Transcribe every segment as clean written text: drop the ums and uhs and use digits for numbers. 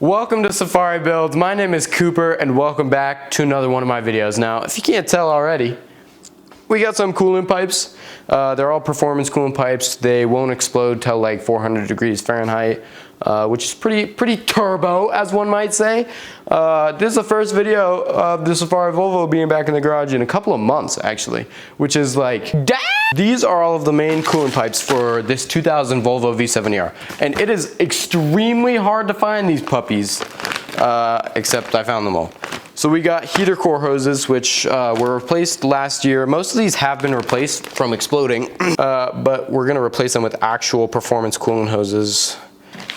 Welcome to Safari Builds. My name is Cooper and welcome back to another one of my videos. Now, if you can't tell already, we got some coolant pipes. They're all performance coolant pipes. They won't explode till like 400 degrees Fahrenheit, which is pretty turbo, as one might say. This is the first video of the Safari Volvo being back in the garage in a couple of months, actually, which is like, damn! These are all of the main coolant pipes for this 2000 Volvo V70R. And it is extremely hard to find these puppies, except I found them all. So we got heater core hoses, which were replaced last year. Most of these have been replaced from exploding, but we're gonna replace them with actual performance coolant hoses.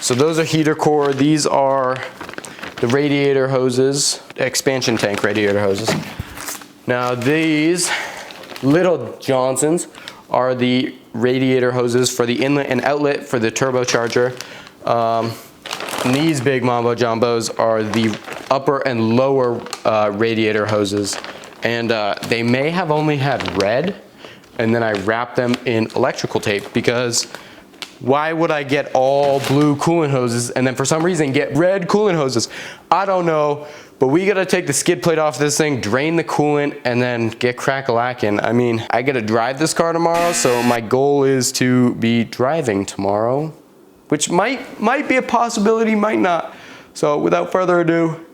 So those are heater core. These are the radiator hoses, expansion tank radiator hoses. Now these little Johnsons are the radiator hoses for the inlet and outlet for the turbocharger. And these big mambo jumbos are the upper and lower radiator hoses. And they may have only had red, and then I wrapped them in electrical tape, because why would I get all blue coolant hoses and then for some reason get red coolant hoses? I don't know, but we gotta take the skid plate off this thing, drain the coolant, and then get crack-a-lackin'. I mean, I gotta drive this car tomorrow, so my goal is to be driving tomorrow, which might be a possibility, might not. So without further ado,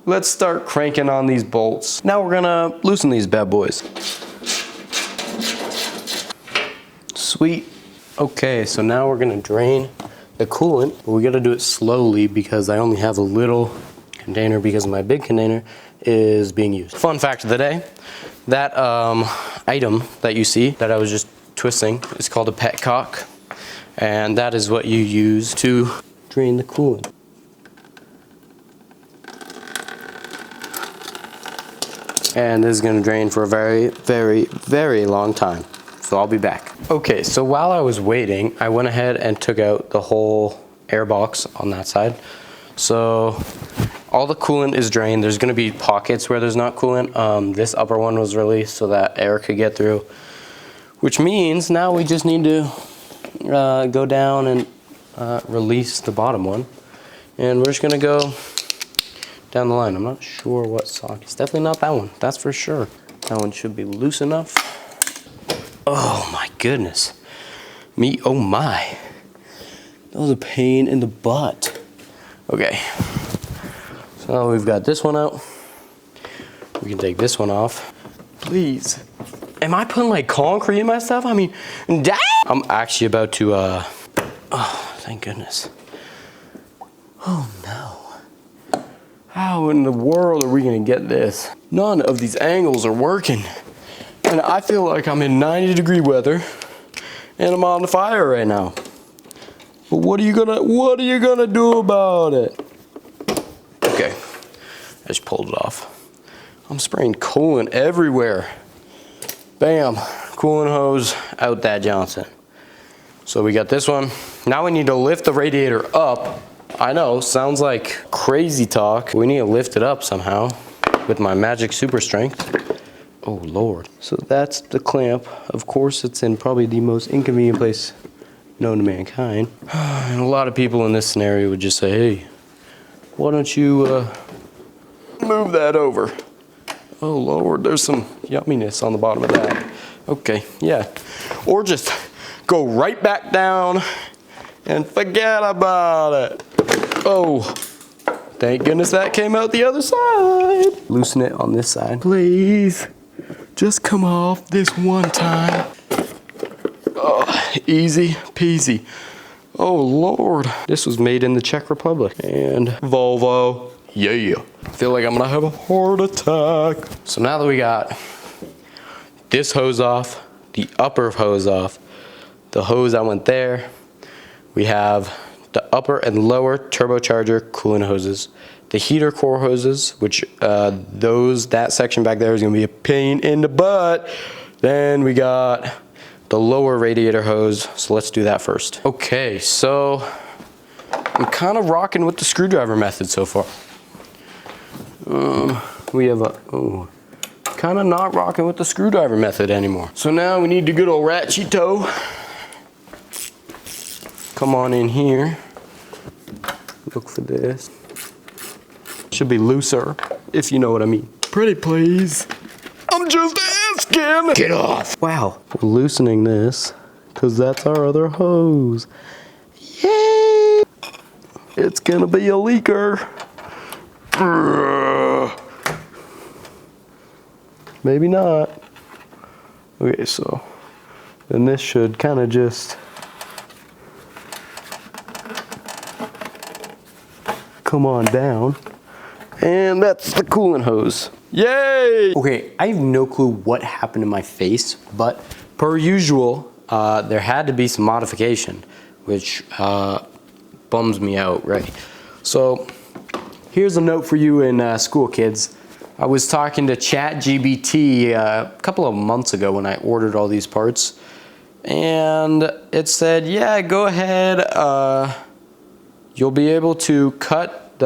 let's start cranking on these bolts. Now we're gonna loosen these bad boys. Sweet. Okay, so now we're gonna drain the coolant, but we gotta do it slowly because I only have a little container because my big container is being used. Fun fact of the day, that item that you see that I was just twisting is called a petcock, and that is what you use to drain the coolant. And this is gonna drain for a very long time. So I'll be back. Okay, so while I was waiting, I went ahead and took out the whole air box on that side. So all the coolant is drained. There's gonna be pockets where there's not coolant. This upper one was released so that air could get through, which means now we just need to go down and release the bottom one. And we're just gonna go down the line. I'm not sure what socket. It's definitely not that one, that's for sure. That one should be loose enough. Oh my goodness. Oh my. That was a pain in the butt. Okay. So we've got this one out. We can take this one off. Please. Am I putting like concrete in my stuff? I mean, damn! I'm actually about to, oh, thank goodness. Oh no. How in the world are we gonna get this? None of these angles are working. And I feel like I'm in 90-degree weather and I'm on the fire right now. But what are you gonna do about it? Okay, I just pulled it off. I'm spraying coolant everywhere. Bam, coolant hose out that Johnson. So we got this one. Now we need to lift the radiator up. I know, sounds like crazy talk. We need to lift it up somehow with my magic super strength. Oh Lord. So that's the clamp. Of course, it's in probably the most inconvenient place known to mankind. And a lot of people in this scenario would just say, hey, why don't you move that over? Oh Lord, there's some yumminess on the bottom of that. Okay, yeah. Or just go right back down and forget about it. Oh, thank goodness that came out the other side. Loosen it on this side, please. Just come off this one time. Oh, easy peasy. Oh Lord. This was made in the Czech Republic. And Volvo, yeah. I feel like I'm gonna have a heart attack. So now that we got this hose off, the upper hose off, the hose that went there, we have the upper and lower turbocharger coolant hoses, the heater core hoses, which that section back there is gonna be a pain in the butt. Then we got the lower radiator hose, so let's do that first. Okay, so I'm kind of rocking with the screwdriver method so far. We have kind of not rocking with the screwdriver method anymore. So now we need the good old ratchet toe. Come on in here. Look for this. Should be looser, if you know what I mean. Pretty please. I'm just asking. Get off. Wow. We're loosening this because that's our other hose. Yay! It's gonna be a leaker. Maybe not. Okay, so then this should kind of just come on down. And that's the coolant hose. Yay! Okay, I have no clue what happened to my face, but per usual, there had to be some modification, which bums me out, right? So here's a note for you in school, kids. I was talking to ChatGPT a couple of months ago when I ordered all these parts, and it said, yeah, go ahead, you'll be able to cut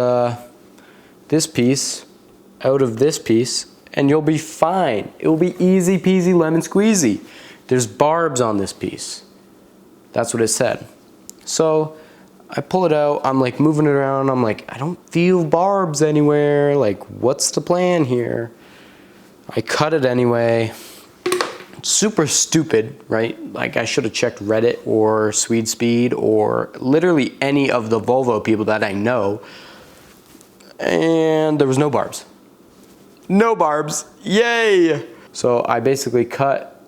this piece out of this piece and you'll be fine. It will be easy peasy lemon squeezy. There's barbs on this piece. That's what it said. So I pull it out, I'm like moving it around, I'm like, I don't feel barbs anywhere, like what's the plan here? I cut it anyway. Super stupid, right? Like I should have checked Reddit or Swede Speed or literally any of the Volvo people that I know. And there was no barbs. No barbs, yay! So I basically cut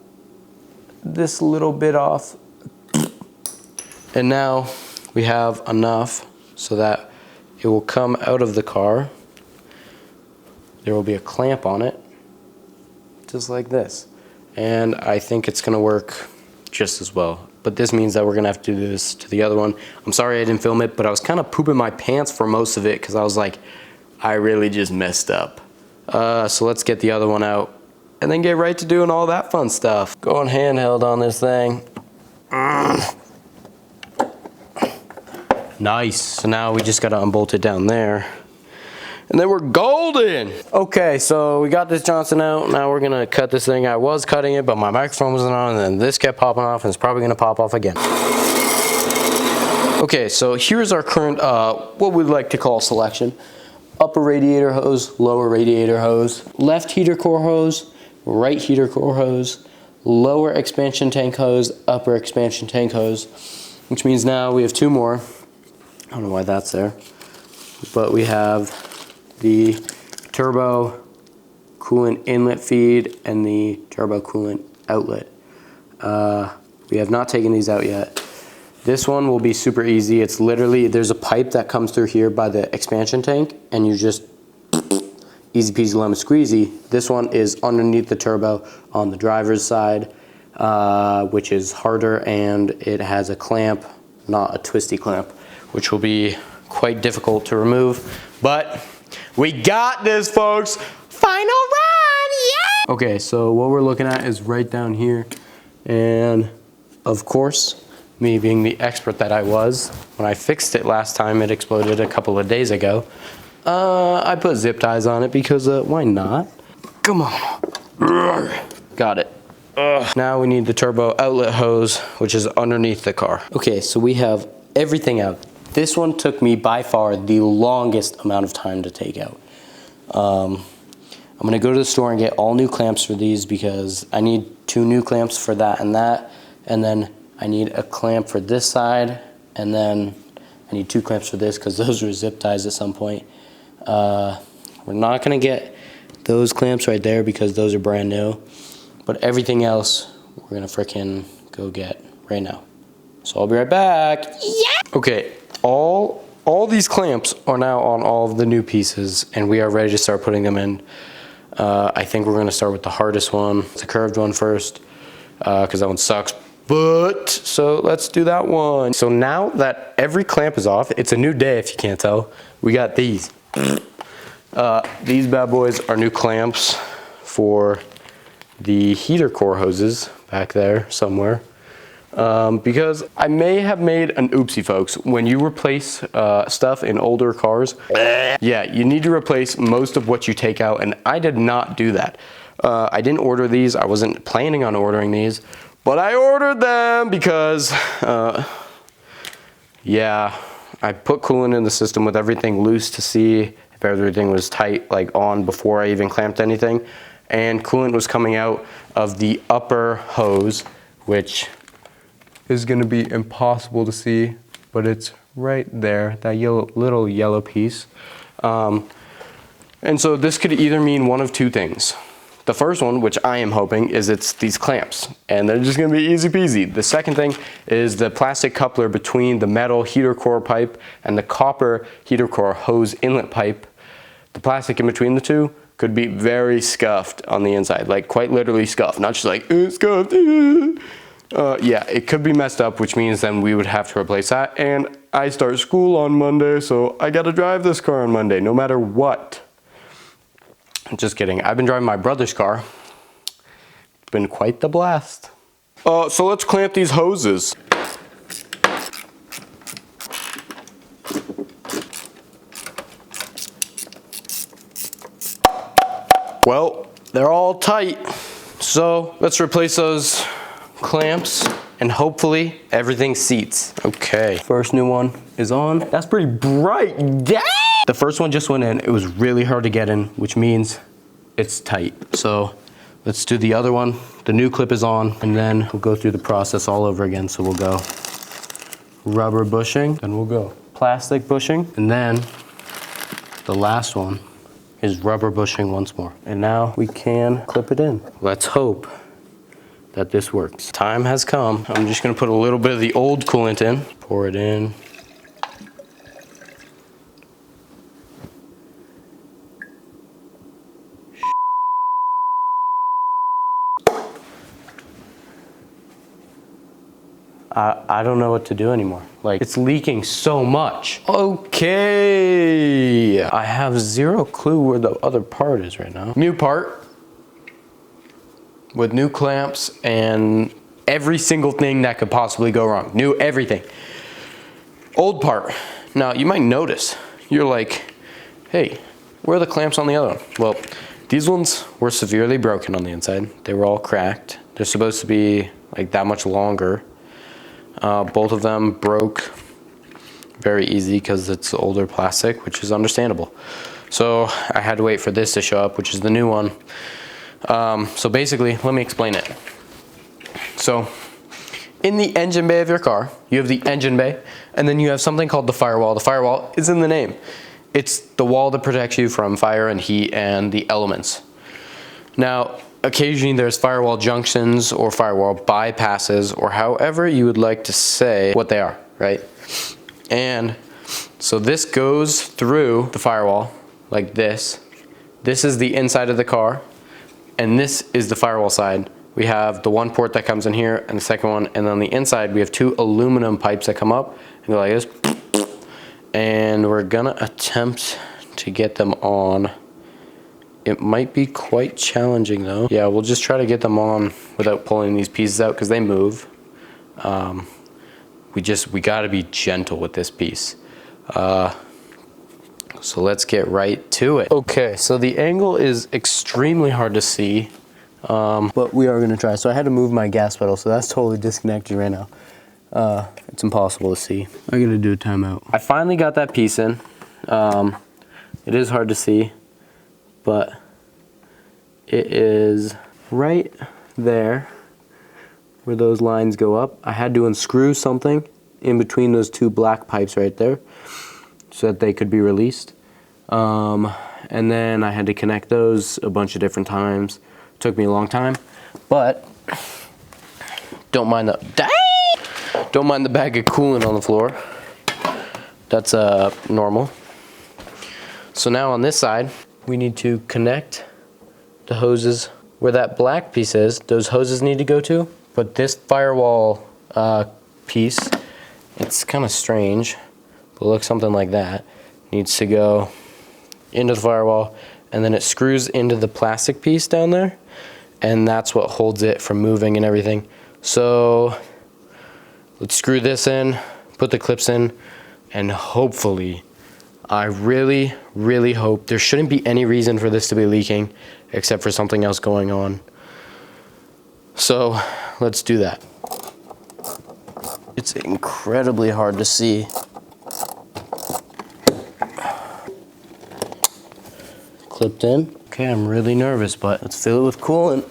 this little bit off. And now we have enough so that it will come out of the car. There will be a clamp on it, just like this. And I think it's gonna work just as well. But this means that we're gonna have to do this to the other one. I'm sorry I didn't film it, but I was kind of pooping my pants for most of it because I was like, I really just messed up. So let's get the other one out and then get right to doing all that fun stuff. Going handheld on this thing. Nice. So now we just gotta unbolt it down there. And then we're golden. Okay, so we got this Johnson out. Now we're gonna cut this thing. I was cutting it, but my microphone wasn't on, and then this kept popping off, and it's probably gonna pop off again. Okay, so here's our current, what we'd like to call selection. Upper radiator hose, lower radiator hose, left heater core hose, right heater core hose, lower expansion tank hose, upper expansion tank hose, which means now we have two more. I don't know why that's there, but we have the turbo coolant inlet feed and the turbo coolant outlet. We have not taken these out yet. This one will be super easy. It's literally, there's a pipe that comes through here by the expansion tank and you just easy peasy lemon squeezy. This one is underneath the turbo on the driver's side, which is harder, and it has a clamp, not a twisty clamp, which will be quite difficult to remove. But we got this, folks. Final run, yeah! Okay, so what we're looking at is right down here. And of course, me being the expert that I was, when I fixed it last time, it exploded a couple of days ago. I put zip ties on it because why not? Come on. Got it. Now we need the turbo outlet hose, which is underneath the car. Okay, so we have everything out. This one took me by far the longest amount of time to take out. I'm gonna go to the store and get all new clamps for these because I need 2 new clamps for that, and then I need a clamp for this side, and then I need 2 clamps for this because those were zip ties at some point. We're not gonna get those clamps right there because those are brand new, but everything else we're gonna frickin' go get right now. So I'll be right back. Yeah. Okay, all these clamps are now on all of the new pieces, and we are ready to start putting them in. I think we're gonna start with the hardest one, the curved one first, because that one sucks. But, so let's do that one. So now that every clamp is off, it's a new day if you can't tell. We got these. These bad boys are new clamps for the heater core hoses back there somewhere. Because I may have made an oopsie, folks. When you replace stuff in older cars, yeah, you need to replace most of what you take out, and I did not do that. I didn't order these. I wasn't planning on ordering these. But I ordered them because, yeah, I put coolant in the system with everything loose to see if Everything was tight, like on before I even clamped anything. And coolant was coming out of the upper hose, which is gonna be impossible to see, but it's right there, that little yellow piece. And so this could either mean one of two things. The first one, which I am hoping, is it's these clamps, and they're just gonna be easy peasy. The second thing is the plastic coupler between the metal heater core pipe and the copper heater core hose inlet pipe. The plastic in between the two could be very scuffed on the inside, like quite literally scuffed, not just like, scuffed. Yeah, it could be messed up, which means then we would have to replace that. And I start school on Monday, so I gotta drive this car on Monday, no matter what. Just kidding. I've been driving my brother's car. It's been quite the blast. So let's clamp these hoses. Well, they're all tight. So let's replace those clamps and hopefully everything seats. Okay, first new one is on. That's pretty bright. Dang! The first one just went in. It was really hard to get in, which means it's tight. So let's do the other one. The new clip is on, and then we'll go through the process all over again. So we'll go rubber bushing, then we'll go plastic bushing, and then the last one is rubber bushing once more. And now we can clip it in. Let's hope that this works. Time has come. I'm just gonna put a little bit of the old coolant in, pour it in. I don't know what to do anymore. Like, it's leaking so much. Okay. I have zero clue where the other part is right now. New part with new clamps and every single thing that could possibly go wrong. New everything. Old part. Now, you might notice, you're like, hey, where are the clamps on the other one? Well, these ones were severely broken on the inside. They were all cracked. They're supposed to be like that much longer. Both of them broke very easy because it's older plastic, which is understandable. So I had to wait for this to show up, which is the new one. So basically, let me explain it. So in the engine bay of your car, you have the engine bay, and then you have something called the firewall. The firewall is in the name. It's the wall that protects you from fire and heat and the elements. Now, occasionally there's firewall junctions or firewall bypasses, or however you would like to say what they are, right? And so this goes through the firewall like this. This is the inside of the car, and this is the firewall side. We have the one port that comes in here and the second one, and on the inside we have two aluminum pipes that come up and go like this. And we're gonna attempt to get them on. It might be quite challenging though. Yeah, we'll just try to get them on without pulling these pieces out because they move. We gotta be gentle with this piece. So let's get right to it. Okay, so the angle is extremely hard to see, but we are gonna try. So I had to move my gas pedal, so that's totally disconnected right now. It's impossible to see. I gotta do a timeout. I finally got that piece in. It is hard to see, but it is right there where those lines go up. I had to unscrew something in between those two black pipes right there so that they could be released. And then I had to connect those a bunch of different times. It took me a long time, but don't mind the bag of coolant on the floor. That's normal. So now on this side, we need to connect the hoses where that black piece is. Those hoses need to go to, but this firewall piece, it's kind of strange, but it looks something like that. Needs to go into the firewall, and then it screws into the plastic piece down there, and that's what holds it from moving and everything. So let's screw this in, put the clips in, and hopefully, I really, really hope there shouldn't be any reason for this to be leaking except for something else going on. So let's do that. It's incredibly hard to see. clipped in. Okay, I'm really nervous, but let's fill it with coolant.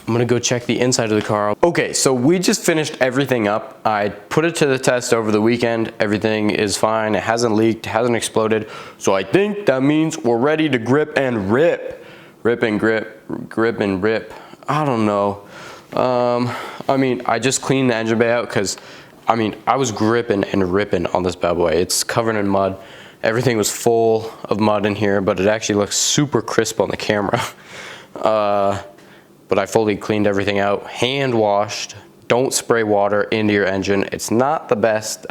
I'm gonna go check the inside of the car. Okay, so we just finished everything up. I put it to the test over the weekend. Everything is fine. It hasn't leaked, hasn't exploded. So I think that means we're ready to grip and rip. Rip and grip, grip and rip. I don't know. I mean, I just cleaned the engine bay out because, I mean, I was gripping and ripping on this bad boy. It's covered in mud. Everything was full of mud in here, but it actually looks super crisp on the camera. But I fully cleaned everything out, hand washed. Don't spray water into your engine. It's not the best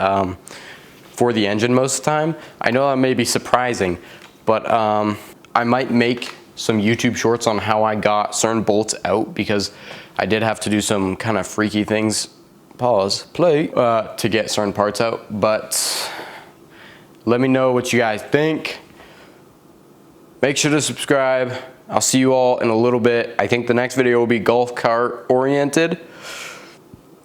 for the engine most of the time. I know that may be surprising, but I might make some YouTube shorts on how I got certain bolts out, because I did have to do some kind of freaky things, pause, play, to get certain parts out. But let me know what you guys think. Make sure to subscribe. I'll see you all in a little bit. I think the next video will be golf cart oriented.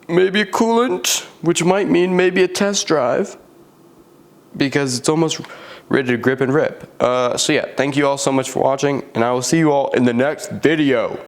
Maybe a coolant, which might mean maybe a test drive, because it's almost ready to grip and rip. So yeah, thank you all so much for watching, and I will see you all in the next video.